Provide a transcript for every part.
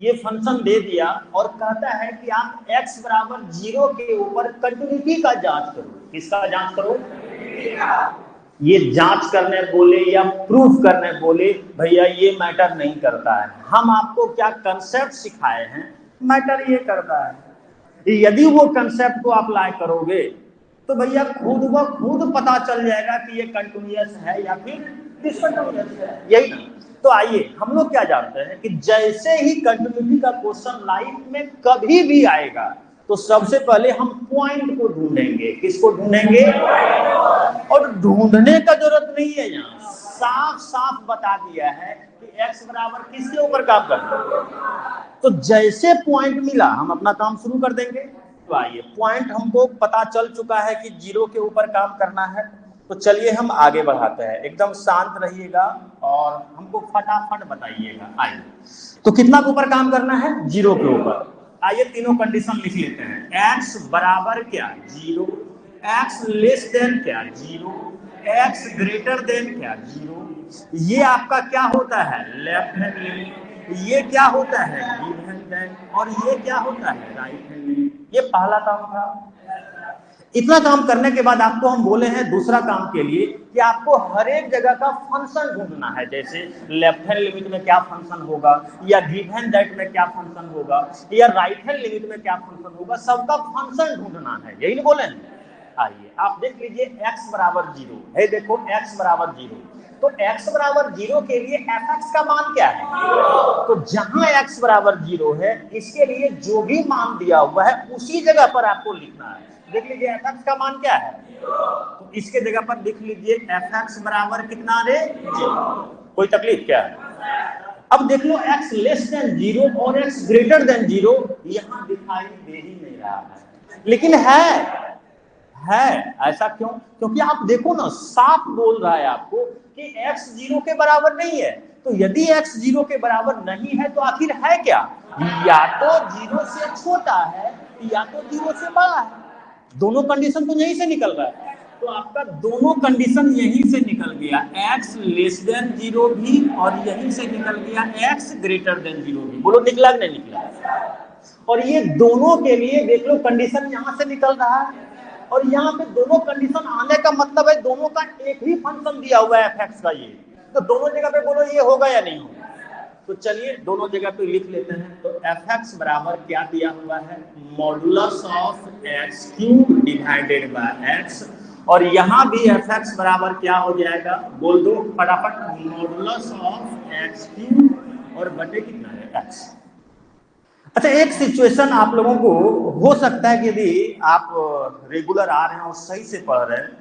ये फंक्शन दे दिया और कहता है कि आप x बराबर 0 के ऊपर कंटिन्यूटी का जांच करो। किसका जांच करो? ये जांच करने बोले या प्रूफ करने बोले, भैया ये मैटर नहीं करता है। हम आपको क्या कंसेप्ट सिखाए हैं, मैटर ये करता है। यदि वो कंसेप्ट को अप्लाई करोगे तो भैया खुद ब खुद पता चल जाएगा कि ये कंटिन्यूअस है या फिर डिसकंटिन्यूअस है, यही ना। तो आइए, हम लोग क्या जानते हैं कि जैसे ही कंटिन्यूटी का क्वेश्चन लाइफ में कभी भी आएगा तो सबसे पहले हम पॉइंट को ढूंढेंगे। किसको ढूंढेंगे? और ढूंढने का जरूरत नहीं है, यहाँ साफ साफ बता दिया है कि x बराबर किसके ऊपर काम करना है। तो जैसे पॉइंट मिला हम अपना काम शुरू कर देंगे। तो आइए, पॉइंट हमको पता चल चुका है कि 0 के ऊपर काम करना है, तो चलिए हम आगे बढ़ाते हैं। एकदम शांत रहिएगा और हमको फटाफट बताइएगा। आइए, तो कितना के ऊपर काम करना है? 0 के ऊपर। आइए तीनों कंडीशन लिख लेते हैं। x बराबर क्या? 0। x लेस देन क्या? 0। x ग्रेटर देन क्या? 0। ये आपका क्या होता है? Left hand limit. ये क्या होता है? Give hand then. और ये क्या होता है? Right hand limit. ये पहला काम था। इतना काम करने के बाद आपको हम बोले हैं दूसरा काम के लिए कि आपको हर एक जगह का फंक्शन ढूंढना है। जैसे लेफ्ट हैंड लिमिट में क्या फंक्शन होगा, या गिव हैंड दैट में क्या फंक्शन होगा, या राइट हैंड लिमिट में क्या फंक्शन होगा, सबका फंक्शन ढूंढना है। यही नहीं बोले हैं? आइए आप देख लीजिए, x बराबर 0 है। देखो x बराबर 0, तो x बराबर 0 के लिए fx का मान क्या है? तो जहां x बराबर 0 है, इसके लिए जो भी मान दिया हुआ है उसी जगह पर आपको लिखना है। देख लीजिए fx का मान क्या है, तो इसके जगह पर लिख लीजिए fx बराबर कितना रे? 0। कोई तकलीफ क्या है? अब देख लो, x लेस देन 0 और x ग्रेटर देन 0 यहां दिखाई दे ही नहीं रहा है, लेकिन है ऐसा क्यों? क्योंकि आप देखो ना, साफ बोल रहा है आपको कि x 0 के बराबर नहीं है। तो यदि x 0 के बराबर नहीं है तो आखिर है क्या? या तो 0 से छोटा है या तो 0 से बड़ा है। दोनों कंडीशन तो यहीं से निकल रहा है। तो आपका दोनों कंडीशन यहीं से निकल गया, x लेस देन 0 भी और यहीं से निकल गया x ग्रेटर देन 0 भी। बोलो निकला कि नहीं निकला? और ये दोनों के लिए देख लो, कंडीशन यहां से निकल रहा है और यहाँ पे दोनों कंडीशन आने का मतलब है दोनों का एक ही फंक्शन दिया हुआ है fx का। ये तो दोनों जगह पे बोलो ये होगा या नहीं होगा? तो चलिए दोनों जगह पे लिख लेते हैं। तो fx बराबर क्या दिया हुआ है? Modulus of x cube divided by x। और यहाँ भी fx बराबर क्या हो जाएगा? बोल दो फटाफट, मॉडुलस ऑफ x क्यूब और बटे कितना है? x। अच्छा, एक सिचुएशन आप लोगों को हो सकता है कि यदि आप रेगुलर आ रहे हैं और सही से पढ़ रहे हैं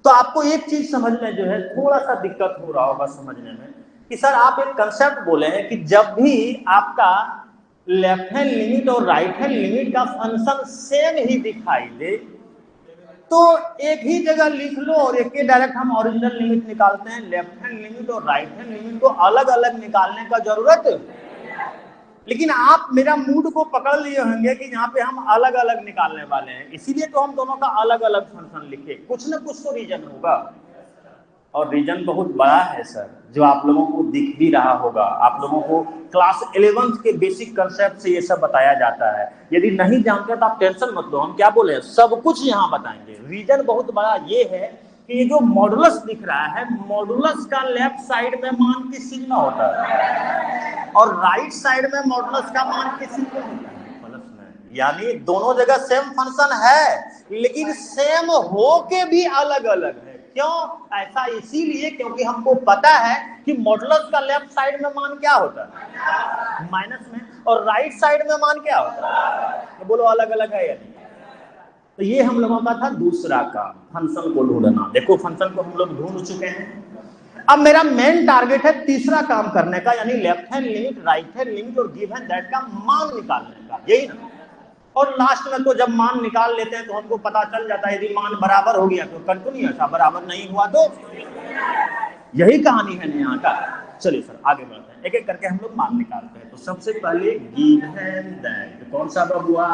तो आपको एक चीज समझने जो है थोड़ा सा दिक्कत हो रहा होगा समझने में, कि सर आप एक कंसेप्ट बोले हैं कि जब भी आपका लेफ्ट हैंड लिमिट और राइट हैंड लिमिट का फंक्शन सेम ही दिखाई दे तो एक ही जगह लिख लो और एक ही डायरेक्ट हम ओरिजिनल लिमिट निकालते हैं। लेफ्ट हैंड लिमिट और राइट हैंड लिमिट को अलग अलग निकालने का जरूरत। लेकिन आप मेरा मूड को पकड़ लिए होंगे कि यहाँ पे हम अलग अलग निकालने वाले हैं, इसीलिए तो हम दोनों का अलग अलग फंक्शन लिखे। कुछ ना कुछ तो रीजन होगा, और रीजन बहुत बड़ा है सर, जो आप लोगों को दिख भी रहा होगा। आप लोगों को क्लास 11th के बेसिक कंसेप्ट से ये सब बताया जाता है। यदि नहीं जानते तो आप टेंशन मत लो, हम क्या बोले सब कुछ यहाँ बताएंगे। रीजन बहुत बड़ा ये है कि ये जो मॉडुलस दिख रहा है, मॉडुलस का लेफ्ट साइड में मान किस चीज में होता है और राइट साइड में मॉडुलस का मान किस चीज में होता है? प्लस में। यानी दोनों जगह सेम फंक्शन है लेकिन सेम हो के भी अलग अलग है। क्यों ऐसा? इसीलिए क्योंकि हमको पता है कि मॉडुलस का लेफ्ट साइड में मान क्या होता है? माइनस में। और राइट साइड में मान क्या होता है? तो बोलो अलग अलग है या नहीं? तो ये हम लोगों का था दूसरा काम, फंक्शन को ढूंढना। देखो फंक्शन को हम लोग ढूंढ चुके हैं। अब मेरा मेन टारगेट है तीसरा काम करने का, यानी left hand limit, right hand limit और गिव हैंड दैट का मान निकालने का, यही ना। और लास्ट में तो जब मान निकाल लेते हैं तो हमको पता चल जाता है, यदि मान बराबर हो गया तो कंटिन्यूअस, बराबर नहीं हुआ तो यही कहानी है यहाँ का। चलिए सर आगे बढ़ते हैं, एक एक करके हम लोग मान निकालते हैं। तो सबसे पहले गिव हैंड दैट, कौन सा बबुआ?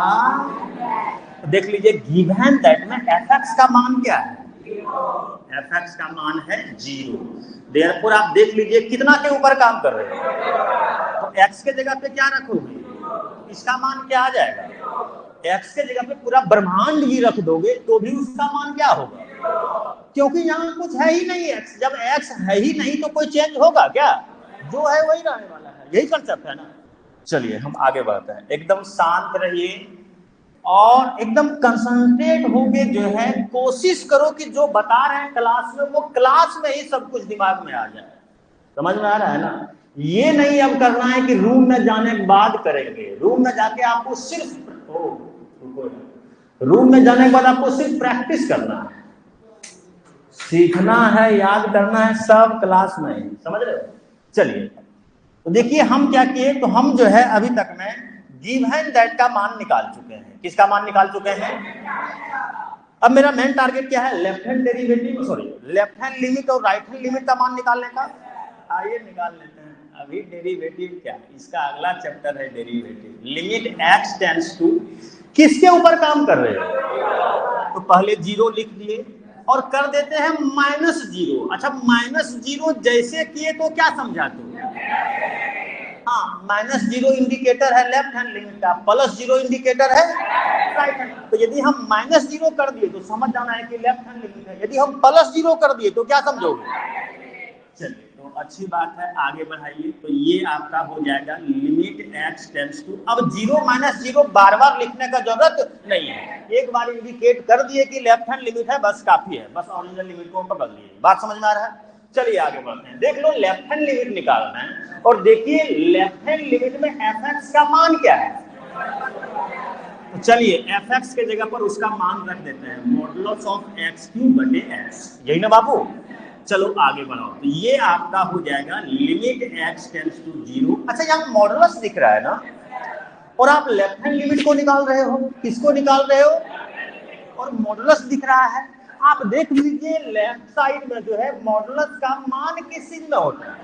देख लीजिए, गिव हैंड दैट में fx का मान क्या है? fx का मान है 0। देयरफॉर आप देख लीजिए कितना के ऊपर काम कर रहे हो, तो x के जगह पे क्या रखोगे? इसका मान क्या आ जाएगा? x के जगह पे पूरा ब्रह्मांड भी रख दोगे तो भी उसका मान क्या होगा? क्योंकि यहाँ कुछ है ही नहीं x। जब x है ही नहीं तो कोई चेंज होगा क्या? जो है वही रहने वाला है। यही कंसेप्ट है ना। चलिए हम आगे बढ़ते हैं। एकदम शांत रहिए और एकदम कंसंट्रेट होके जो है कोशिश करो कि जो बता रहे हैं क्लास में वो क्लास में ही सब कुछ दिमाग में आ जाए। समझ में आ रहा है ना? ये नहीं अब करना है कि रूम में जाने के बाद करेंगे। रूम में जाके आपको सिर्फ रूम में जाने के बाद आपको सिर्फ प्रैक्टिस करना है, सीखना है, याद करना है, सब क्लास में ही। समझ रहे हो? चलिए तो देखिए हम क्या किए, तो हम जो है अभी तक में गिवन दैट का मान निकाल चुके हैं। किसका मान निकाल चुके हैं? अब मेरा मेन टारगेट क्या है? Left hand derivative, sorry left hand limit और राइट हैंड लिमिट का मान निकालने का। आइए निकाल लेते हैं। अभी डेरिवेटिव क्या, इसका अगला चैप्टर है derivative. Limit x tends to, किसके ऊपर काम कर रहे हो? तो पहले जीरो लिख दिए और कर देते हैं -0। अच्छा -0 जैसे किए तो क्या समझा तू? हाँ, -0 इंडिकेटर है लेफ्ट हैंड लिमिट का, +0 इंडिकेटर है राइट हैंड। तो यदि हम -0 कर दिए तो समझ जाना है कि लेफ्ट हैंड लिमिट है। यदि हम +0 कर दिए तो क्या समझोगे? चलिए तो अच्छी बात है, आगे बढ़ाइए। तो ये आपका हो जाएगा लिमिट x टेंड्स टू। अब 0 -0 बार बार लिखने का जरूरत नहीं है, एक बार इंडिकेट कर दिए कि लेफ्ट हैंड लिमिट है, बस काफी है। बस ओरिजिनल लिमिट को पकड़ लिए। बात समझ में आ रहा है? चलिए आगे बढ़ते हैं। देख लो लेफ्ट हैंड लिमिट निकालना है और देखिए लेफ्ट हैंड लिमिट में fx का मान क्या है। तो चलिए fx के जगह पर उसका मान रख देते हैं मॉडुलस ऑफ x³/x। यही ना बाबू? चलो आगे बढ़ाओ। तो ये आपका हो जाएगा लिमिट x टेंड्स टू 0। अच्छा यहाँ मॉडुलस दिख रहा है ना, और आप लेफ्ट हैंड लिमिट को निकाल रहे हो। किसको निकाल रहे हो? और मॉडुलस दिख रहा है। आप देख लीजिए लेफ्ट साइड में जो है मॉडुलस का मान किस चीज में होता है?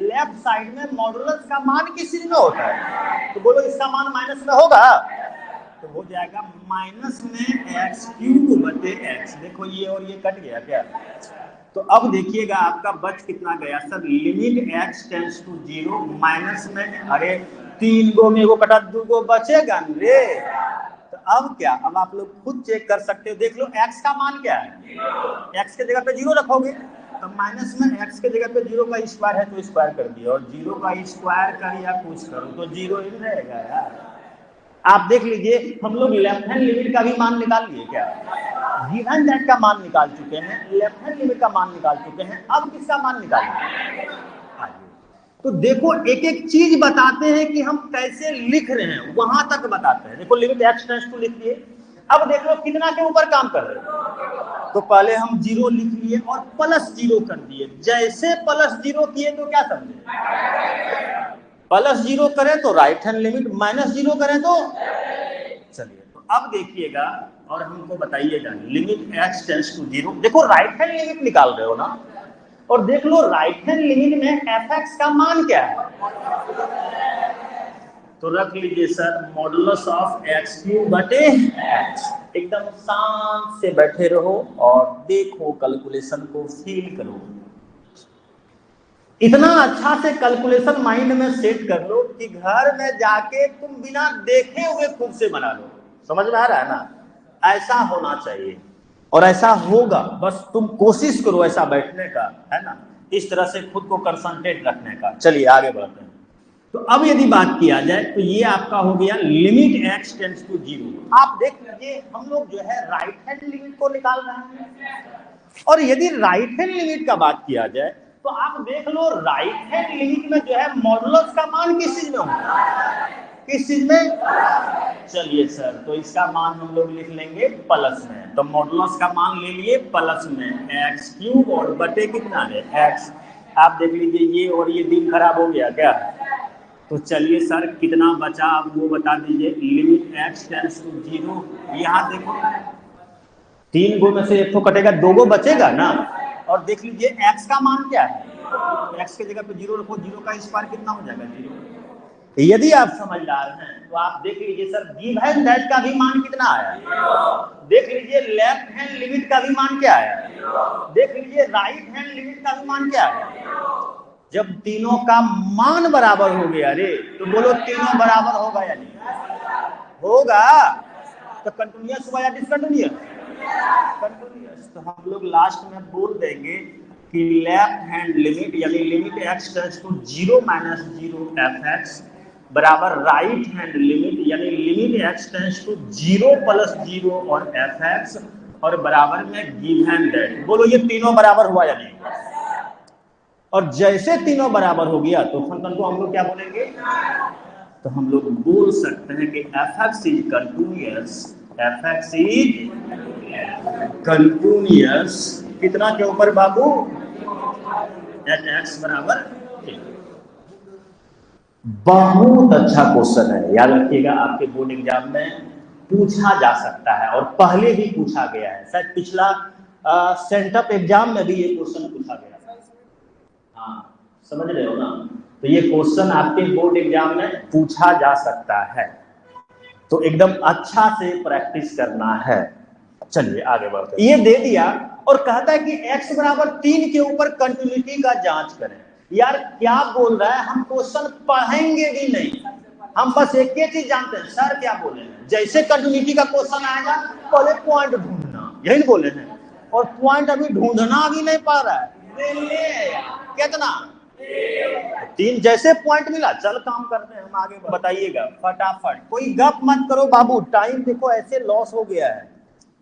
लेफ्ट साइड में मॉडुलस का मान किस चीज में होता है? तो बोलो इसका मान माइनस में होगा, तो हो जाएगा माइनस में x³/x। देखो ये और ये कट गया क्या? तो अब देखिएगा आपका बच कितना गया sir? Limit x tends to 0 minus में, अरे 3 गो में एगो कटा 2 गो बचेगा रे। तो अब क्या, अब आप लोग खुद चेक कर सकते हो। देख लो x का मान क्या है, x के जगह पे 0 रखोगे तो माइनस में x के जगह पे 0 का स्क्वायर है तो स्क्वायर कर दिया, और 0 का स्क्वायर कर या कुछ करो तो 0 ही रहेगा यार। आप देख लीजिए हम लोग लेफ्ट हैंड लिमिट का भी मान निकाल लिए क्या? गिवन दैट का मान निकाल चुके हैं, लेफ्ट हैंड लिमिट का मान निकाल चुके हैं। अब किसका मान निकालेंगे? तो देखो एक एक चीज बताते हैं कि हम कैसे लिख रहे हैं, वहां तक बताते हैं। देखो लिमिट x टेंड्स टू लिख दिए। अब देख लो कितना के ऊपर काम कर रहे हैं। तो पहले हम 0 लिख लिए और +0 कर दिए। जैसे +0 किए तो क्या समझे? +0 करें तो राइट हैंड लिमिट, -0 करें तो। चलिए तो अब देखिएगा और हमको बताइएगा लिमिट x टेंड्स टू 0। देखो राइट हैंड लिमिट निकाल रहे हो ना, और देख लो राइट हैंड लिमिट में fx का मान क्या है? तो रख लीजिए सर मॉडुलस ऑफ x³/x। एकदम शांत से बैठे रहो और देखो कैलकुलेशन को फील करो। इतना अच्छा से कैलकुलेशन माइंड में सेट कर लो कि घर में जाके तुम बिना देखे हुए खुद से बना लो। समझ में आ रहा है ना? ऐसा होना चाहिए और ऐसा होगा। बस तुम कोशिश करो ऐसा बैठने का, है ना, इस तरह से खुद को कंसंट्रेट रखने का। चलिए आगे बढ़ते हैं। तो अब यदि बात किया जाए तो ये आपका हो गया लिमिट x टेंड्स टू 0। आप देख लीजिए हम लोग जो है राइट हैंड लिमिट को निकाल रहे हैं, और यदि राइट हैंड लिमिट का बात किया जाए तो आप देख लो राइट हैंड लिमिट में जो है मॉडुलस का मान किस चीज में होता है? किस चीज में? चलिए सर तो इसका मान हम लोग लिख लेंगे प्लस में। तो मॉडुलस का मान ले लिए प्लस में x³ और बटे कितना है x। आप देख लीजिए ये और ये दिन खराब हो गया क्या? तो चलिए सर कितना बचा आप वो बता दीजिए। लिमिट x टेंड्स टू 0, यहाँ देखो 3 गो में से 1 तो कटेगा, 2 गो बचेगा ना। और देख लीजिए x का मान क्या है, x के जगह पे 0 रखो, 0 का स्क्वायर कितना हो जाएगा? 0। यदि आप समझदार हैं तो आप देख लीजिए सर गिवन दैट का भी मान कितना आया। देख लीजिए लेफ्ट हैंड लिमिट का भी मान क्या आया। देख लीजिए राइट हैंड लिमिट का भी मान क्या आया। जब तीनों का मान बराबर हो गया रे, तो बोलो तीनों बराबर होगा या नहीं होगा? तो कंटिन्यूअस हुआ या डिसकंटिन्यूअस? कंटिन्यूअस। तो हम लोग लास्ट में बोल देंगे कि लेफ्ट हैंड लिमिट यानी limit X tends to 0 minus 0 F X बराबर राइट हैंड लिमिट यानी limit X tends to 0 plus 0 और एफ एक्स और बराबर में गिवन दैट। बोलो ये तीनों बराबर हुआ या नहीं? और जैसे तीनों बराबर हो गया तो फंक्शन को हम लोग क्या बोलेंगे? तो हम लोग बोल सकते हैं कि F x is continuous, F x is continuous कितना के ऊपर बाबू? एट एक्स बराबर। बहुत अच्छा क्वेश्चन है, याद रखिएगा, आपके बोर्ड एग्जाम में पूछा जा सकता है और पहले भी पूछा गया है, शायद पिछला सेंटअप एग्जाम में भी ये क्वेश्चन पूछा गया था। हाँ, समझ रहे हो ना? तो ये क्वेश्चन आपके बोर्ड एग्जाम में पूछा जा सकता है, तो एकदम अच्छा से प्रैक्टिस करना है। चलिए आगे बढ़ते हैं। ये दे दिया और कहता है कि x बराबर 3 के ऊपर कंटिन्यूटी का जांच करें। यार क्या बोल रहा है? हम क्वेश्चन पढ़ेंगे भी नहीं, हम बस एक ही चीज जानते हैं, सर क्या बोले हैं, जैसे कंटिन्यूटी का क्वेश्चन आएगा पहले पॉइंट ढूंढना, यही बोले हैं। और पॉइंट अभी ढूंढना भी नहीं पा रहा है। कितना? 3। जैसे पॉइंट मिला चल काम करते हैं हम आगे। बताइएगा फटाफट, कोई गप मत करो बाबू, टाइम देखो ऐसे लॉस हो गया है।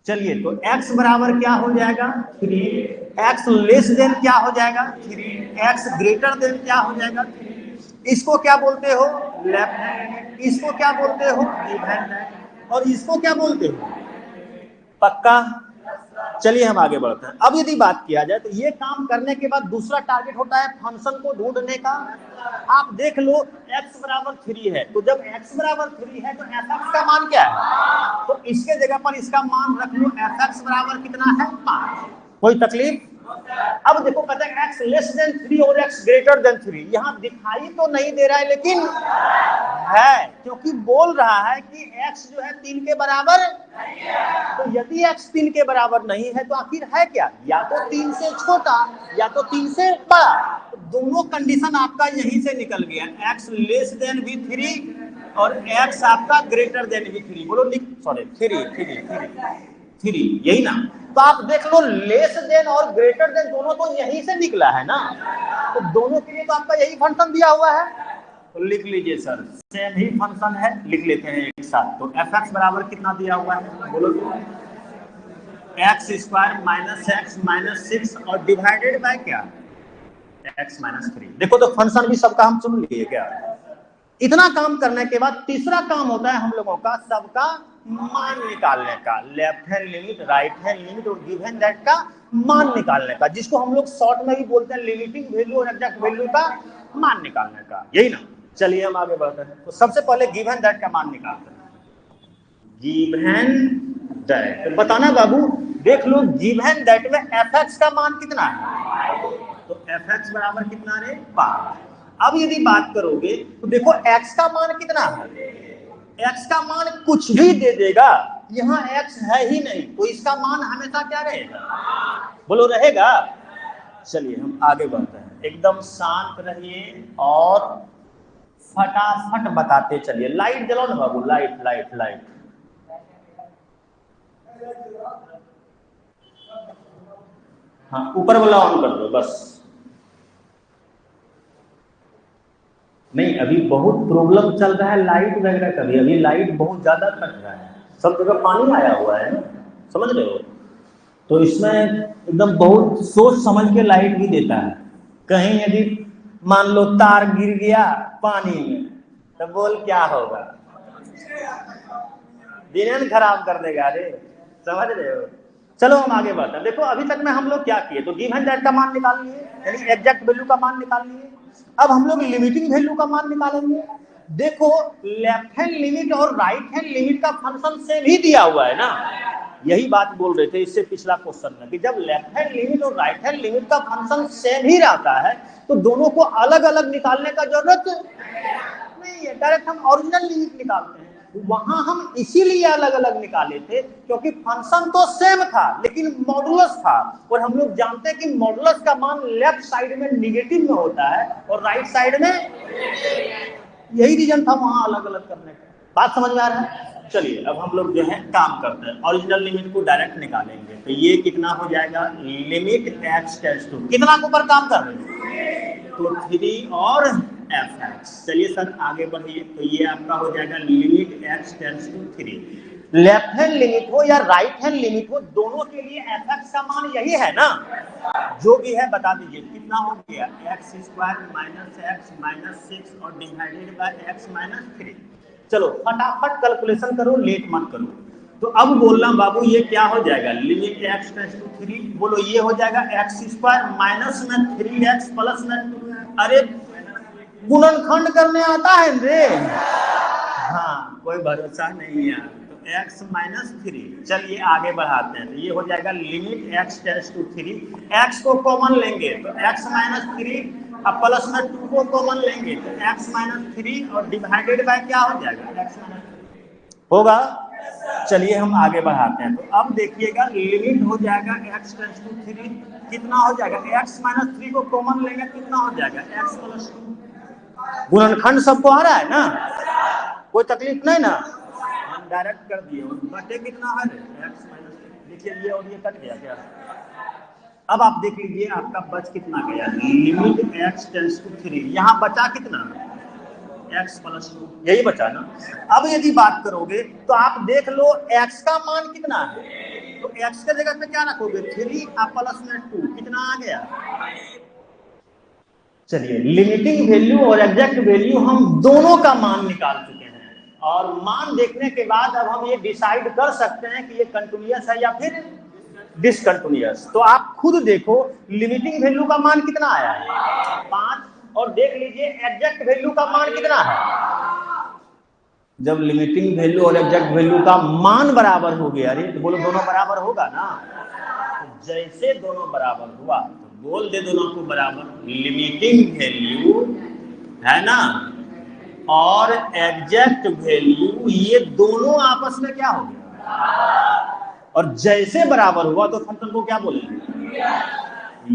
चलिए तो x बराबर क्या हो जाएगा? 3। x लेस देन क्या हो जाएगा? 3। x ग्रेटर देन क्या हो जाएगा? 3। इसको क्या बोलते हो? Left hand. इसको क्या बोलते हो? Give hand. और इसको क्या बोलते हो? पक्का? चलिए हम आगे बढ़ते हैं। अब यदि बात किया जाए तो ये काम करने के बाद दूसरा टारगेट होता है फंक्शन को ढूंढने का। आप देख लो x बराबर 3 है, तो जब x बराबर 3 है तो fx का मान क्या है? तो इसके जगह पर इसका मान रख लो, fx बराबर कितना है? 5। कोई तकलीफ? अब देखो कहते हैं x लेस देन 3 और x ग्रेटर देन 3। यहां दिखाई तो नहीं दे रहा है लेकिन है, क्योंकि बोल रहा है कि x जो है 3 के बराबर। तो यदि x 3 के बराबर नहीं है तो आखिर है क्या? या तो 3 से छोटा या तो 3 से बड़ा। तो दोनों कंडीशन आपका यहीं से निकल गया, x लेस देन भी 3 और x आपका ग्रेटर देन भी 3। बोलो सॉरी 3 यही ना? तो आप देख लो लेस देन और ग्रेटर देन दोनों तो यहीं से निकला है ना, तो दोनों के लिए तो आपका यही फंक्शन दिया हुआ है। तो लिख लीजिए सर, सेम ही फंक्शन है, लिख लेते हैं एक साथ। तो एफ एक्स बराबर कितना दिया हुआ है? बोलो तो x square minus x minus 6 और डिवाइडेड बाय क्या? X minus 3। देखो तो फंक्शन भी सबका हम सुन लिए क्या? इतना काम करने के बाद तीसरा काम होता है हम लोगों का सबका मान निकालने का। Left hand limit, right hand limit और गिवन दैट का मान निकालने का, जिसको हम लोग शॉर्ट में भी बोलते हैं लिमिटिंग वैल्यू और एग्जैक्ट वैल्यू का मान निकालने का, यही ना? चलिए हम आगे बढ़ते हैं। तो सबसे पहले गिवन दैट का मान निकालते हैं। गिवन दैट तो बताना बाबू, देख लो गिवन दैट में एफ एक्स का मान कितना है? तो एफ एक्स बराबर कितना रे? 5। अब यदि बात करोगे तो देखो x का मान कितना है? x का मान कुछ भी दे देगा, यहाँ x है ही नहीं, तो इसका मान हमेशा क्या रहेगा? बोलो रहेगा। चलिए हम आगे बढ़ते हैं, एकदम शांत रहिए और फटाफट बताते चलिए। लाइट जलाओ ना बाबू, लाइट लाइट लाइट। हाँ ऊपर वाला ऑन कर दो बस। नहीं अभी बहुत प्रॉब्लम चल रहा है लाइट वगैरह का भी, अभी लाइट बहुत ज्यादा कट रहा है, सब जगह पानी आया हुआ है ना, समझ रहे हो? तो इसमें एकदम बहुत सोच समझ के लाइट भी देता है। कहीं यदि मान लो तार गिर गया पानी में तो बोल क्या होगा? दिन खराब कर देगा रे, समझ रहे हो? चलो हम आगे बढ़ते हैं। देखो अभी तक में हम लोग क्या किए, तो गिवन दैट का मान निकाल लिए यानी एग्जैक्ट वैल्यू का मान निकाल लिए। अब हम लोग लिमिटिंग वैल्यू का मान निकालेंगे। देखो लेफ्ट हैंड लिमिट और राइट हैंड लिमिट का फंक्शन सेम ही दिया हुआ है ना, यही बात बोल रहे थे इससे पिछला क्वेश्चन में कि जब लेफ्ट हैंड लिमिट और राइट हैंड लिमिट का फंक्शन सेम ही रहता है तो दोनों को अलग अलग निकालने का जरूरत नहीं है, डायरेक्ट हम ओरिजिनल लिमिट निकालते हैं। वहां हम इसीलिए अलग अलग निकाले थे क्योंकि फंक्शन तो सेम था लेकिन मॉडुलस था, और हम लोग जानते हैं कि मॉडुलस का मान लेफ्ट साइड में निगेटिव में होता है और राइट साइड में, यही रीजन था वहां अलग अलग करने का। बात समझ में आ रहा है? चलिए अब हम लोग जो है काम करते हैं, ओरिजिनल लिमिट को डायरेक्ट निकालेंगे। तो ये कितना हो जाएगा, लिमिट एक्स टेंड्स टू, कितना के ऊपर काम कर रहे हैं, तो 3 और एफ एक्स। चलिए सर आगे बढ़िए, तो ये आपका हो जाएगा limit X tends to 3। Left hand limit हो या राइट हैंड लिमिट हो, दोनों के लिए एफ एक्स का मान यही है ना, जो भी है बता दीजिए कितना हो गया, x square minus x minus 6 और डिवाइडेड बाय एक्स माइनस 3। चलो फटाफट कैलकुलेशन करो, लेट मत करो। तो अब बोलना बाबू ये क्या हो जाएगा, लिमिट एक्स टेंड्स टू 3, बोलो ये हो जाएगा एक्स स्क्वायर माइनस में 3x प्लस में 2। अरे गुणनखंड करने आता है रे, हाँ कोई भरोसा नहीं है। तो x माइनस 3, चलिए आगे बढ़ाते हैं। तो ये हो जाएगा limit x tends to 3, x को कॉमन लेंगे तो x माइनस 3 अब प्लस में 2 को कॉमन लेंगे तो x माइनस 3 और डिवाइडेड बाय क्या हो जाएगा, x माइनस होगा। चलिए हम आगे बढ़ाते हैं। तो अब देखिएगा लिमिट हो जाएगा x टेंड्स टू 3, कितना हो जाएगा, x माइनस 3 को कॉमन लेंगे कितना हो जाएगा, x प्लस 2। गुणनखंड सबको आ रहा है ना, कोई तकलीफ नहीं ना, हम डायरेक्ट कर दिए। बटे कितना है, x माइनस, देखिए ये और ये कट गया क्या। अब आप देख लीजिए आपका बच कितना गया, लिमिट x टेंड्स टू 3, यहाँ बचा कितना, x प्लस 2, यही बचा ना। अब यदि बात करोगे तो आप देख लो x का मान कितना है, तो x के जगह पे क्या रखोगे, 3 और प्लस में 2, कितना आ गया। चलिए लिमिटिंग वैल्यू और एग्जैक्ट वैल्यू हम दोनों का मान निकाल चुके हैं, और मान देखने के बाद अब हम ये डिसाइड कर सकते हैं कि ये कंटिन्यूअस है या फिर डिसकंटिन्यूअस। तो आप खुद देखो लिमिटिंग वैल्यू का मान कितना आया है, 5, और देख लीजिए एग्जैक्ट वैल्यू का मान कितना है। जब लिमिटिंग वैल्यू और एग्जैक्ट वैल्यू का मान बराबर हो गया, अरे तो बोलो दोनों बराबर होगा ना। तो जैसे दोनों बराबर हुआ तो बोल दे दोनों को बराबर, लिमिटिंग वैल्यू है ना और एग्जैक्ट वैल्यू, ये दोनों आपस में क्या हो गया, और जैसे बराबर हुआ तो फंक्शन को क्या बोलेंगे,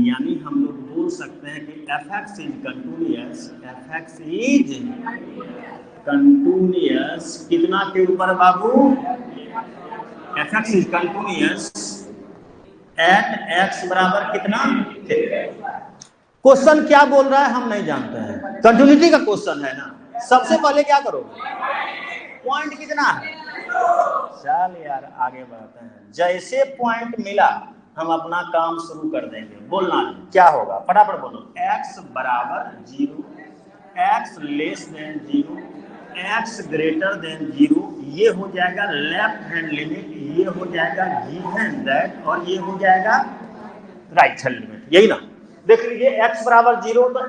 यानी हम लोग बोल सकते हैं कि f(x) is continuous, f(x) is continuous कितना के ऊपर बाबू, f(x) is continuous at x बराबर कितना। क्वेश्चन क्या बोल रहा है हम नहीं जानते हैं, कंटिन्यूटी का क्वेश्चन है ना। सबसे पहले क्या करोगे, पॉइंट कितना है, चल यार आगे बढ़ते हैं। जैसे पॉइंट मिला हम अपना काम शुरू कर देंगे, बोलना क्या होगा फटाफट बोलो, x बराबर 0, x less than 0, x greater than 0, ये हो जाएगा लेफ्ट हैंड लिमिट, ये हो जाएगा गिवन दैट, और ये हो जाएगा राइट हैंड लिमिट, यही ना। देख लीजिए x बराबर 0, तो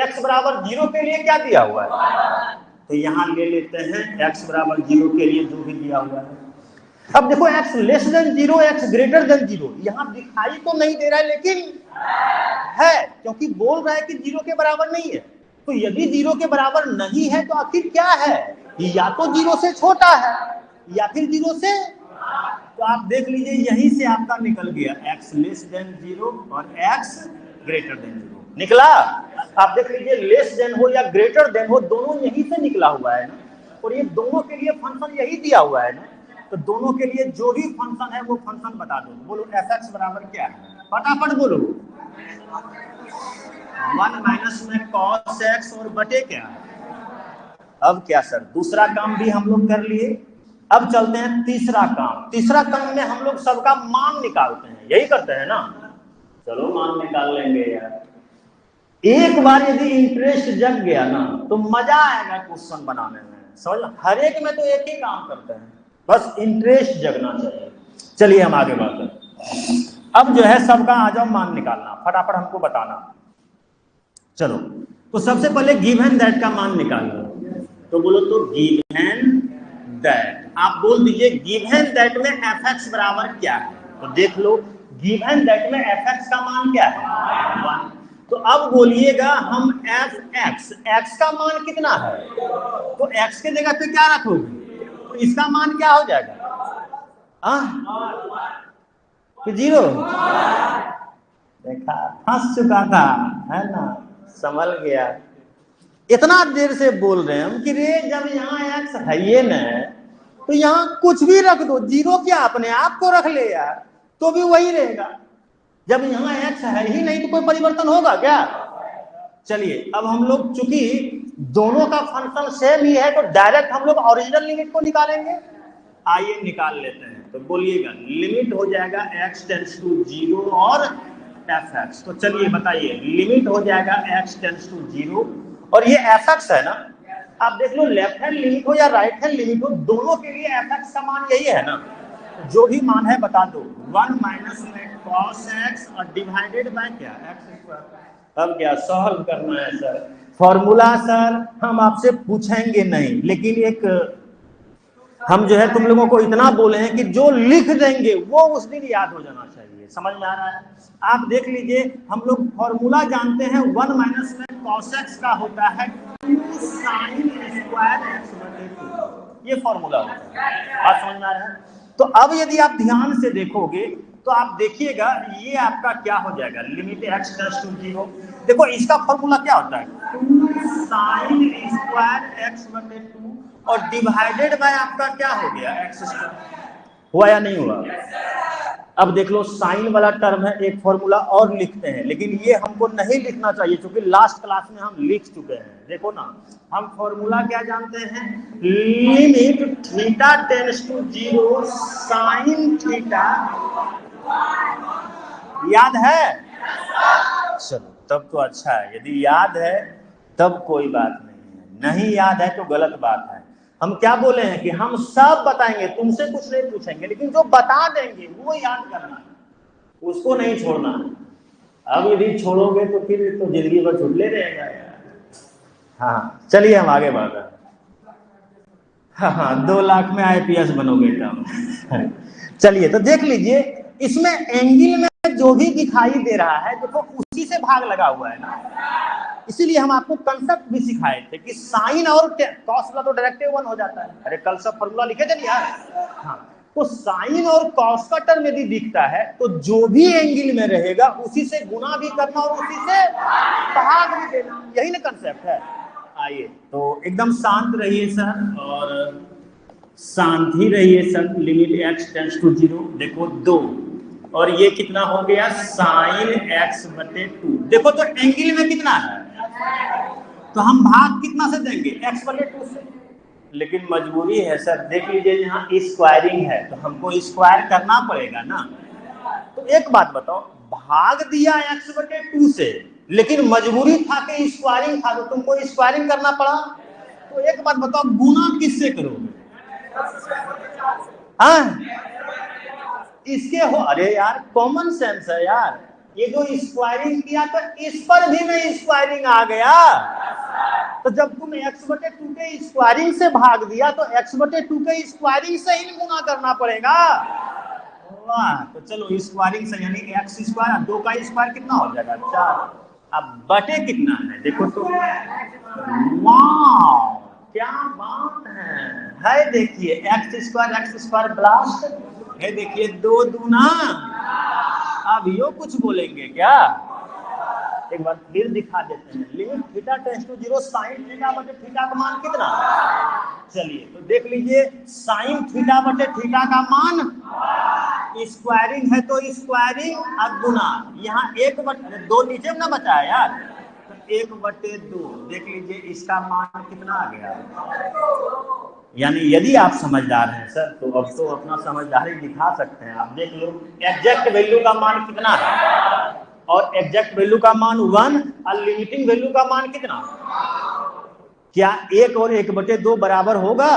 x बराबर 0 के लिए क्या दिया हुआ है, तो यहाँ ले लेते हैं x बराबर 0 के लिए जो भी दिया हुआ है। अब देखो x less than 0, x greater than 0, यहाँ दिखाई तो नहीं दे रहा है लेकिन है, क्योंकि बोल रहा है कि 0 के बराबर नहीं है। तो यदि 0 के बराबर नहीं है तो आखिर क्या है, या तो 0 से छोटा है या फिर 0 से, तो आप देख लीजिए यहीं से आपका निकल गया x लेस देन 0 और x ग्रेटर देन 0 निकला। आप देख लीजिए लेस देन हो या ग्रेटर देन हो, दोनों यहीं से निकला हुआ है ना, और ये दोनों के लिए फंक्शन यही दिया हुआ है ना। तो दोनों के लिए जो भी फंक्शन है वो फंक्शन बता दो, बोलो f(x) बराबर क्या है, फटाफट बोलो, 1 माइनस में cos x और बटे क्या। अब क्या सर, दूसरा काम भी हम लोग कर लिए, अब चलते हैं तीसरा काम। तीसरा काम में हम लोग सबका मान निकालते हैं, यही करते हैं ना, चलो मान निकाल लेंगे यार। एक बार यदि इंटरेस्ट जग गया ना तो मजा आएगा क्वेश्चन बनाने में, समझ, हर एक में तो एक ही काम करते हैं, बस इंटरेस्ट जगना चाहिए। चलिए हम आगे बढ़ते हैं। अब जो है सबका आ जाओ मान निकालना, फटाफट हमको बताना। चलो तो सबसे पहले गिवन दैट का मान निकाल लो, तो बोलो तो गिवन दैट, आप बोल दीजिए गिवन दैट में f(x) बराबर क्या है, तो देख लो गिवन दैट में f(x) का मान क्या है, 1। तो अब बोलिएगा हम f(x) x का मान कितना है, तो x के जगह पे क्या रखोगे, तो इसका मान क्या हो जाएगा? कि 0? देखा, फंस चुका था, है ना, संभल गया। इतना देर से बोल रहे हैं हम कि रे जब यहाँ एक्स है ये न, तो यहाँ कुछ भी रख दो, 0 क्या अपने आप को रख ले यार, तो भी वही रहेगा। जब यहाँ एक्स है ही नहीं तो कोई परिवर्तन होगा क्या? चलिए अब हम लोग चूंकि दोनों का फंक्शन सेम ही है तो डायरेक्ट हम लोग ओरिजिनल लिमिट को निकालेंगे। आइए निकाल लेते हैं। तो बोलिएगा लिमिट हो जाएगा x टेंड्स टू 0 और fx। तो चलिए बताइए, लिमिट हो जाएगा x टेंड्स टू 0 और ये fx है ना, आप देख लो लेफ्ट हैंड लिमिट हो या राइट हैंड लिमिट हो, दोनों के लिए fx का मान यही है ना, जो भी मान है बता दो, 1 माइनस cos x और डिवाइडेड बाय क्या, x स्क्वायर। अब क्या सॉल्व करना है सर? फॉर्मूला सर हम आपसे पूछेंगे नहीं, लेकिन एक हम जो है तुम लोगों को इतना बोले हैं कि जो लिख देंगे वो उस दिन याद हो जाना चाहिए। समझ में आ रहा है? आप देख लीजिए, हम लोग फॉर्मूला जानते हैं 1 माइनस cos x का होता है 2 sin स्क्वायर x बटे 2, ये फॉर्मूला होता है। बात समझ में आ रहा है? तो अब यदि आप ध्यान से देखोगे तो आप देखिएगा ये आपका क्या हो जाएगा, लिमिट x टेंड्स टू 0। देखो इसका फॉर्मूला क्या होता है, 2 sin स्क्वायर x बटे 2 और डिवाइडेड बाय आपका क्या हो गया, x स्क्वायर। हुआ या नहीं हुआ? अब देख लो साइन वाला टर्म है, एक फॉर्मूला और लिखते हैं, लेकिन ये हमको नहीं लिखना चाहिए क्योंकि लास्ट क्लास में हम लिख चुके हैं। देखो ना, हम फॉर्मूला क्या जानते हैं, limit theta tends to 0 sine theta. याद है? चलो तब तो अच्छा है, यदि याद है तब कोई बात नहीं है, नहीं याद है तो गलत बात है। हम क्या बोले हैं कि हम सब बताएंगे, तुमसे कुछ नहीं पूछेंगे, लेकिन जो बता देंगे वो याद करना है, उसको नहीं छोड़ना है। अब यदि छोड़ोगे तो फिर तो जिंदगी भर छुटले रहेगा यार। हाँ चलिए हम आगे बढ़ रहे हैं। हाँ 2 लाख में IPS बनोगे तब। चलिए तो देख लीजिए, इसमें एंगल में जो भी दिखाई दे रहा है देखो उसी से भाग लगा हुआ है ना, इसीलिए हम आपको कंसेप्ट भी सिखाए थे कि साइन और कॉस वाला तो डायरेक्ट 1 हो जाता है। अरे कल सब फॉर्मूला लिखे थे यार। हाँ तो साइन और कॉस का टर्म यदि दिखता है तो जो भी एंगल में रहेगा उसी से गुना भी करना और उसी से भाग भी देना, यही ना कंसेप्ट है। आइए तो एकदम शांत रहिए सर और शांत ही रहिए sir. Limit x tends to 0, देखो 2 और ये कितना हो गया साइन x बटे 2। देखो तो एंगल में कितना है, तो हम भाग कितना से देंगे, x बटे 2 से, लेकिन मजबूरी है सर। देख लीजिए यहाँ स्क्वायरिंग है तो हमको स्क्वायर करना पड़ेगा ना। तो एक बात बताओ, भाग दिया x बटे 2 से, लेकिन मजबूरी था कि स्क्वायरिंग था तो तुमको स्क्वायरिंग करना पड़ा। तो एक बात बताओ, गुना किससे करोगे? हाँ इसके हो, अरे यार कॉमन सेंस है यार, ये जो स्क्वायरिंग किया तो इस पर भी नहीं स्क्वायरिंग आ गया। तो जब तुम x बटे 2 के स्क्वायरिंग से भाग दिया तो x बटे 2 के स्क्वायरिंग से ही गुना करना पड़ेगा। वाह, तो चलो स्क्वायरिंग से, यानी x स्क्वायर 2 का स्क्वायर कितना हो जाएगा 4। अब बटे कितना है देखो तो, वाह क्या बात है। देखिए x स्क्वायर ब्लास्ट है, देखिए 2 दूना। अब यो कुछ बोलेंगे क्या? एक बार फिर दिखा देते हैं, limit theta tends to 0 sine theta बटे थीटा का मान कितना। चलिए तो देख लीजिए, साइन थीटा बटे थीटा का मान, स्क्वायरिंग है तो स्क्वायरिंग और गुना, यहाँ 1/2 नीचे में ना बचा है यार, तो 1/2। देख लीजिए इसका मान कितना आ गया। यानी यदि आप समझदार हैं सर तो अब तो अपना समझदारी दिखा सकते हैं। आप देख लो एग्जैक्ट वैल्यू का मान कितना है, और एग्जैक्ट वैल्यू का मान 1 और लिमिटिंग वैल्यू का मान कितना। क्या 1 और 1/2 बराबर होगा?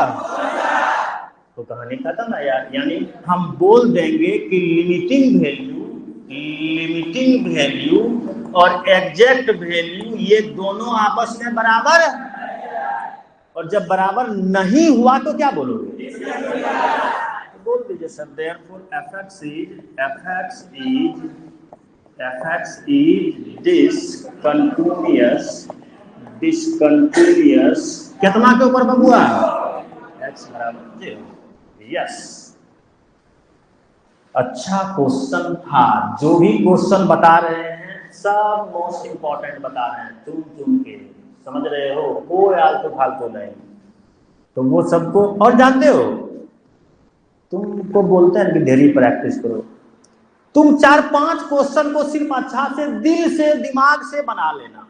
तो कहानी खत्म है यार। यानी हम बोल देंगे कि लिमिटिंग वैल्यू और एग्जैक्ट वैल्यू ये दोनों आपस में बराबर, और जब बराबर नहीं हुआ तो क्या बोलोगे? तो बोल दीजिए sir therefore fx is discontinuous. कितना के ऊपर बबुआ? x बराबर 0। यस, अच्छा क्वेश्चन था। जो भी क्वेश्चन बता रहे हैं सब मोस्ट इंपॉर्टेंट बता रहे हैं, चुन के, समझ रहे हो, कोई आलतू फालतू नहीं। तो वो सबको, और जानते हो तुमको बोलते हैं कि डेली प्रैक्टिस करो, तुम 4-5 क्वेश्चन को सिर्फ अच्छा से दिल से दिमाग से बना लेना।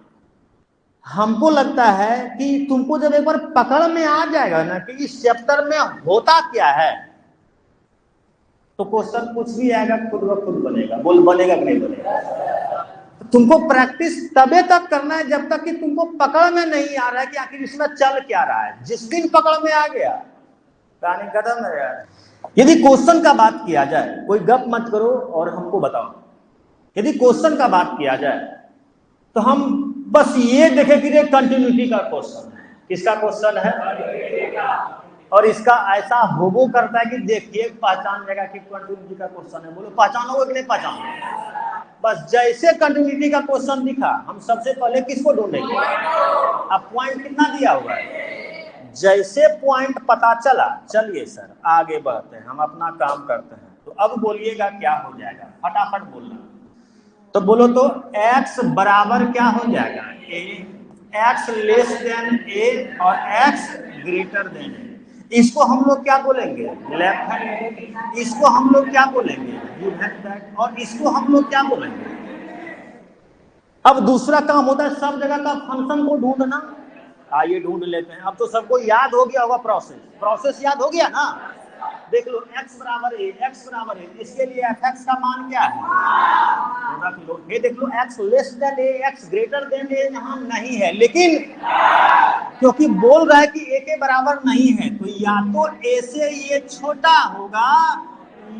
हमको लगता है कि तुमको जब एक बार पकड़ में आ जाएगा ना कि इस चैप्टर में होता क्या है, तो क्वेश्चन कुछ भी आएगा खुद ब खुद बनेगा। बोल, बनेगा कि नहीं बनेगा? तो तुमको प्रैक्टिस तबे तक करना है जब तक कि तुमको पकड़ में नहीं आ रहा है कि आखिर इसमें चल क्या रहा है। जिस दिन पकड़ में आ गया कहानी खत्म है यार। यदि क्वेश्चन का बात किया जाए, कोई गप मत करो और हमको बताओ, यदि क्वेश्चन का बात किया जाए तो हम बस ये देखें कि ये कंटिन्यूटी का क्वेश्चन है। किसका क्वेश्चन है? और इसका ऐसा होबो करता है कि देखिए पहचान जाएगा कि कंटिन्यूटी का क्वेश्चन है। बोलो पहचानोगे कि नहीं पहचानोगे? बस जैसे कंटिन्यूटी का क्वेश्चन दिखा, हम सबसे पहले किसको ढूंढेंगे? अब पॉइंट कितना दिया हुआ है, जैसे पॉइंट पता चला, चलिए सर आगे बढ़ते हैं, हम अपना काम करते हैं। तो अब बोलिएगा क्या हो जाएगा, फटाफट बोलना। तो बोलो तो x बराबर क्या हो जाएगा? a, x less than a और x ग्रेटर देन a। इसको हम लोग क्या बोलेंगे? Left hand. इसको हम लोग क्या बोलेंगे? Give hand that. और इसको हम लोग क्या बोलेंगे? अब दूसरा काम होता है सब जगह का फंक्शन को ढूंढना। आइए ढूंढ लेते हैं। अब तो सबको याद हो गया होगा, प्रोसेस याद हो गया ना। देख लो x बराबर a, इसके लिए fx का मान क्या है? रख लो। ये देख लो x less than a, x greater than a यहाँ नहीं है, लेकिन क्योंकि बोल रहा है कि a के बराबर नहीं है, तो या तो a से ये छोटा होगा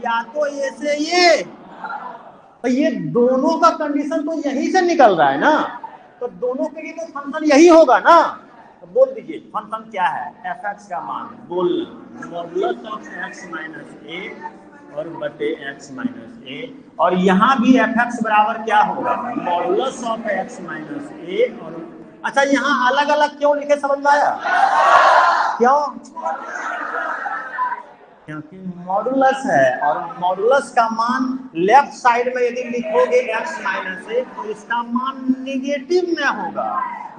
या तो a से ये। तो ये दोनों का कंडीशन तो यही से निकल रहा है ना, तो दोनों के लिए तो फंक्शन यही होगा ना। तो बोल दीजिए फंक्शन क्या है? fx का मान बोल, modulus of x minus a और बटे x माइनस a। और यहाँ भी fx बराबर क्या होगा? Modulus of x minus a। और अच्छा यहाँ अलग अलग क्यों लिखे, समझ में आया क्यों? क्योंकि मॉडुलस है और मॉडुलस का मान लेफ्ट साइड में यदि लिखोगे x माइनस a तो इसका मान निगेटिव में होगा,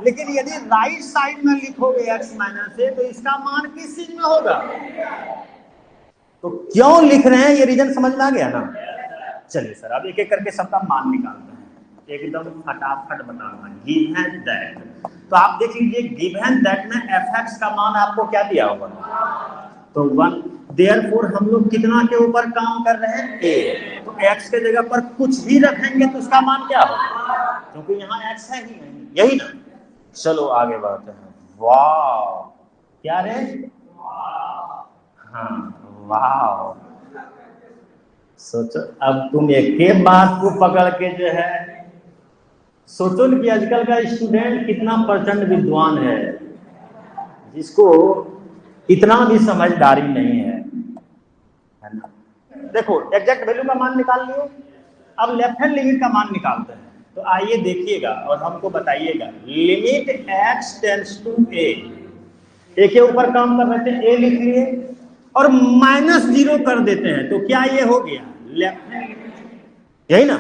लेकिन यदि राइट साइड में लिखोगे x माइनस a तो इसका मान किस चीज में होगा? तो क्यों लिख रहे हैं ये रीजन समझ में आ गया ना। चलिए सर अब एक एक करके सबका मान निकालते हैं, एकदम फटाफट बताऊंगा। गिव एंड दैट, तो आप देख लीजिए गिव एंड दैट में fx का मान आपको क्या दिया होगा? तो 1। देयरफॉर हम लोग कितना के ऊपर काम कर रहे हैं? a। तो x के जगह पर कुछ भी रखेंगे तो उसका मान क्या होगा? क्योंकि यहाँ x है ही नहीं, यही ना। चलो आगे बढ़ते हैं। वाह, क्या रे? हाँ वाह। सोचो अब तुम एक बात को पकड़ के जो है, सोचो कि आजकल का स्टूडेंट कितना प्रचंड विद्वान है, जिसको इतना भी समझदारी नहीं है ना। देखो एग्जैक्ट वैल्यू का मान निकाल लियो, अब लेफ्ट हैंड लिमिट का मान निकालते हैं। तो आइए देखिएगा और हमको बताइएगा। Limit x tends to a, a के ऊपर काम कर रहे थे, a लिख लिए और -0 कर देते हैं, तो क्या ये हो गया? लेफ्ट हैंड लिमिट, यही ना।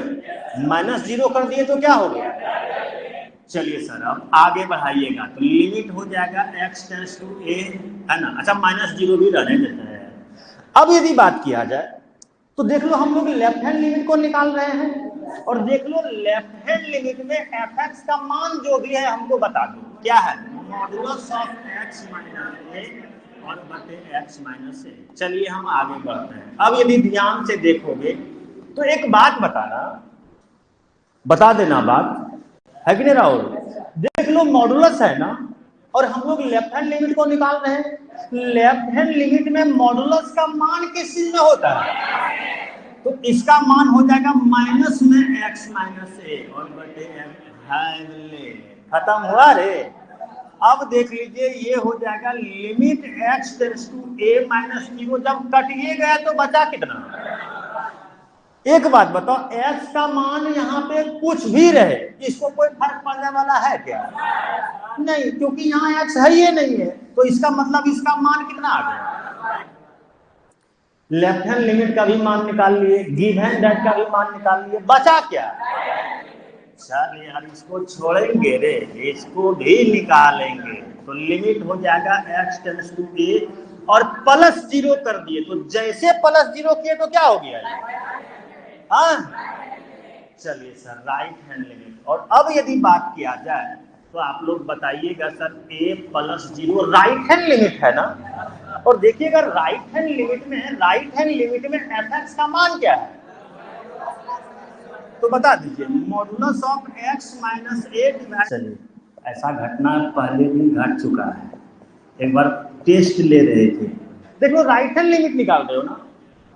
-0 कर दिए तो क्या हो गया? चलिए सर अब आगे बढ़ाइएगा, तो लिमिट हो जाएगा x टेंड्स टू a, है ना। अच्छा -0 भी रहने देते हैं। अब यदि बात किया जाए तो देख लो हम लोग लेफ्ट हैंड लिमिट को निकाल रहे हैं, और देख लो लेफ्ट हैंड लिमिट में fx का मान जो भी है हमको बता दो क्या है? Modulus of x minus a और बटे x माइनस a। चलिए हम आगे बढ़ते हैं। अब यदि ध्यान से देखोगे तो एक बात बताना, बता देना बात है कि नहीं राहुल? देख लो मॉडुलस है ना, और हम लोग लेफ्ट हैंड लिमिट को निकाल रहे हैं। लेफ्ट हैंड लिमिट में मॉडुलस का मान किस चीज में होता है? तो इसका मान हो जाएगा माइनस में x माइनस a और बटे खत्म हुआ रे। अब देख लीजिए ये हो जाएगा limit x tends to a minus 0। जब कटिए गया तो बचा कितना? एक बात बताओ, x का मान यहाँ पे कुछ भी रहे, इसको कोई फर्क पड़ने वाला है क्या? नहीं, क्योंकि यहाँ x है ही नहीं है। तो इसका मतलब इसका मान कितना आ गया? लेफ्ट हैंड लिमिट का भी मान निकाल लिए, गिव एंड दैट का भी मान निकाल लिए, बचा क्या? चल यार इसको छोड़ेंगे रे, इसको भी निकालेंगे। तो लिमिट हो जाएगा x टेंड्स टू a और प्लस 0 कर दिए, तो जैसे प्लस 0 किए तो क्या हो गया ये? हाँ चलिए सर, राइट हैंड लिमिट। और अब यदि बात किया जाए तो आप लोग बताइएगा sir, a plus 0 right hand limit है ना? और देखिएगा राइट हैंड लिमिट में fx का मान क्या है? तो बता दीजिए, मॉडुलस ऑफ x माइनस ए। चलिए, ऐसा घटना पहले भी घट चुका है, एक बार टेस्ट ले रहे थे। देखो राइट हैंड लिमिट निकाल रहे हो ना,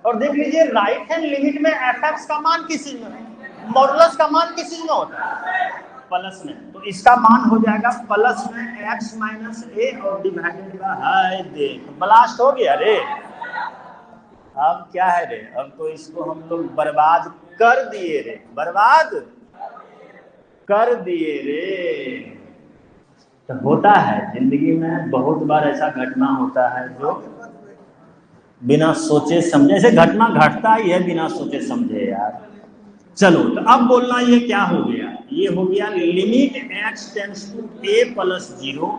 और देख लीजिए राइट हैंड लिमिट में fx का मान किस चीज में, मॉडुलस का मान किस चीज में होता है? प्लस में। तो इसका मान हो जाएगा प्लस में x माइनस ए और डिवाइडेड बाय, देख ब्लास्ट हो गया रे। अब क्या है रे, अब तो इसको हम लोग बर्बाद कर दिए रे, बर्बाद कर दिए रे। तो होता है जिंदगी में, बहुत बार ऐसा घटना होता है जो बिना सोचे समझे, ऐसे घटना घटता ही है बिना सोचे समझे यार। चलो तो अब बोलना ये क्या हो गया, ये हो गया limit x tends to a plus 0।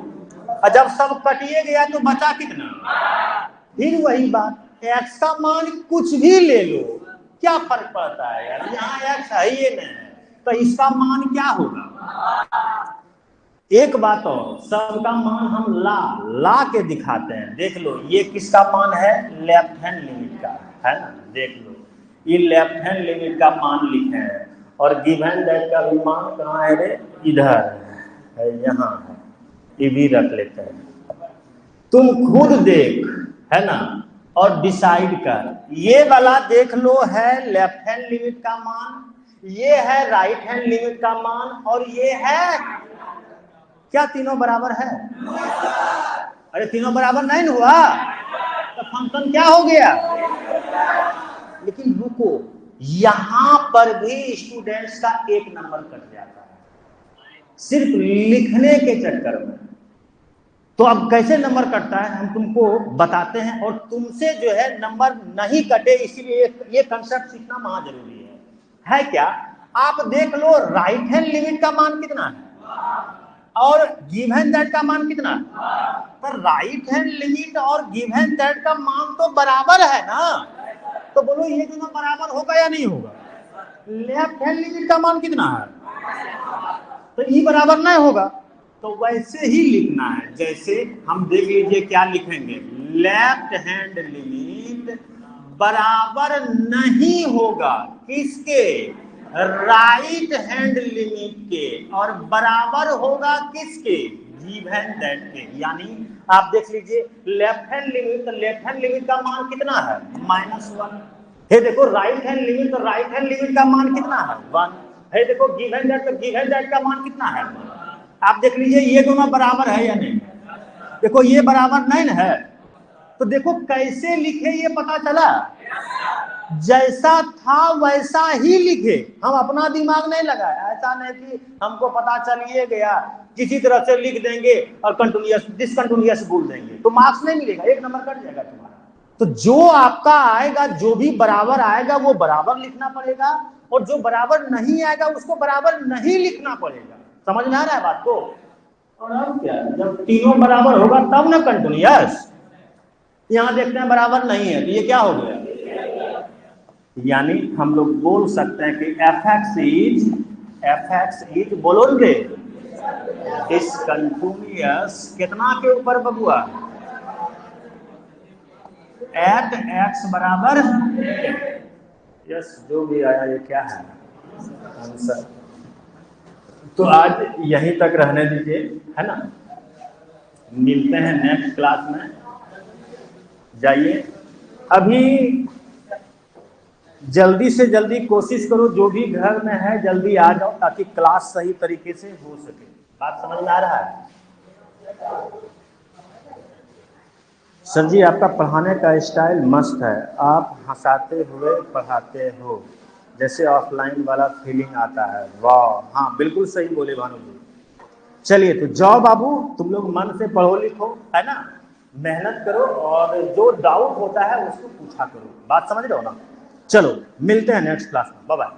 और जब सब कटिए गया तो बचा कितना? फिर वही बात, x का मान कुछ भी ले लो, क्या फर्क पड़ता है यार, यहाँ x है ही नहीं, तो इसका मान क्या होगा? एक बात और, सबका मान हम ला के दिखाते हैं। देख लो ये किसका मान है? लेफ्ट हैंड लिमिट का है ना, देख लो ये लेफ्ट हैंड लिमिट का मान लिखे हैं, और गिव एंड दैट का भी मान कहाँ है रे? इधर है, यहाँ है, ये भी रख लेते हैं। तुम खुद देख है ना, और डिसाइड कर। ये वाला देख लो है लेफ्ट हैंड लिमिट का मान, ये है राइट हैंड लिमिट का मान, और ये है क्या, तीनों बराबर है? अरे तीनों बराबर नहीं हुआ तो फंक्शन क्या हो गया? लेकिन रुको, यहां पर भी स्टूडेंट्स का एक नंबर कट जाता है सिर्फ लिखने के चक्कर में। तो अब कैसे नंबर कटता है हम तुमको बताते हैं, और तुमसे जो है नंबर नहीं कटे इसीलिए ये कंसेप्ट सीखना महा जरूरी है क्या? आप देख लो राइट हैंड लिमिट का मान कितना है और गिव एंड दैट का मान कितना है? पर राइट हैंड लिमिट और गिव एंड दैट का मान तो बराबर है ना, तो बोलो ये दोनों बराबर होगा या नहीं होगा? लेफ्ट हैंड लिमिट का मान कितना है, तो ये बराबर नहीं होगा। तो वैसे ही लिखना है, जैसे हम देख लीजिए क्या लिखेंगे, लेफ्ट हैंड लिमिट बराबर नहीं होगा किसके? राइट हैंड लिमिट के, और बराबर होगा किसके? गिव एंड दैट के। यानी आप देख लीजिए लेफ्ट हैंड लिमिट, तो लेफ्ट हैंड लिमिट का मान कितना है? -1 है। देखो राइट हैंड लिमिट, तो राइट हैंड लिमिट का मान कितना है? 1 है। देखो गिव एंड दैट, तो गिव एंड दैट का मान कितना है? आप देख लीजिए ये दोनों बराबर है या नहीं? देखो ये बराबर नहीं है, तो देखो कैसे लिखे ये पता चला, जैसा था वैसा ही लिखे, हम अपना दिमाग नहीं लगाया। ऐसा नहीं कि हमको पता चलिए गया किसी तरह से लिख देंगे और कंटिन्यूअस डिसकंटिन्यूअस बोल देंगे तो मार्क्स नहीं मिलेगा, एक नंबर कट जाएगा तुम्हारा। तो जो आपका आएगा, जो भी बराबर आएगा वो बराबर लिखना पड़ेगा, और जो बराबर नहीं आएगा उसको बराबर नहीं लिखना पड़ेगा। समझ में आ रहा है बात को? और अब क्या, जब तीनों बराबर होगा तब ना कंटिन्यूअस। यहां देखते हैं बराबर नहीं है, तो ये क्या हो गया? यानी हम लोग बोल सकते हैं कि fx इज बोलो रे इस कंटिन्यूअस कितना के ऊपर बबुआ? एट x बराबर, यस जो भी आया ये क्या है आंसर। तो आज यहीं तक रहने दीजिए, है ना, मिलते हैं नेक्स्ट क्लास में। जाइए अभी जल्दी से जल्दी कोशिश करो, जो भी घर में है जल्दी आ जाओ ताकि क्लास सही तरीके से हो सके। बात समझ में आ रहा है? सर जी आपका पढ़ाने का स्टाइल मस्त है, आप हंसाते हुए पढ़ाते हो, जैसे ऑफलाइन वाला फीलिंग आता है। वाह, हाँ बिल्कुल सही बोले भानु जी। चलिए तो जाओ बाबू, तुम लोग मन से पढ़ो लिखो, है ना, मेहनत करो और जो डाउट होता है उसको पूछा करो। बात समझ रहे हो ना? चलो मिलते हैं नेक्स्ट क्लास में, बाय बाय।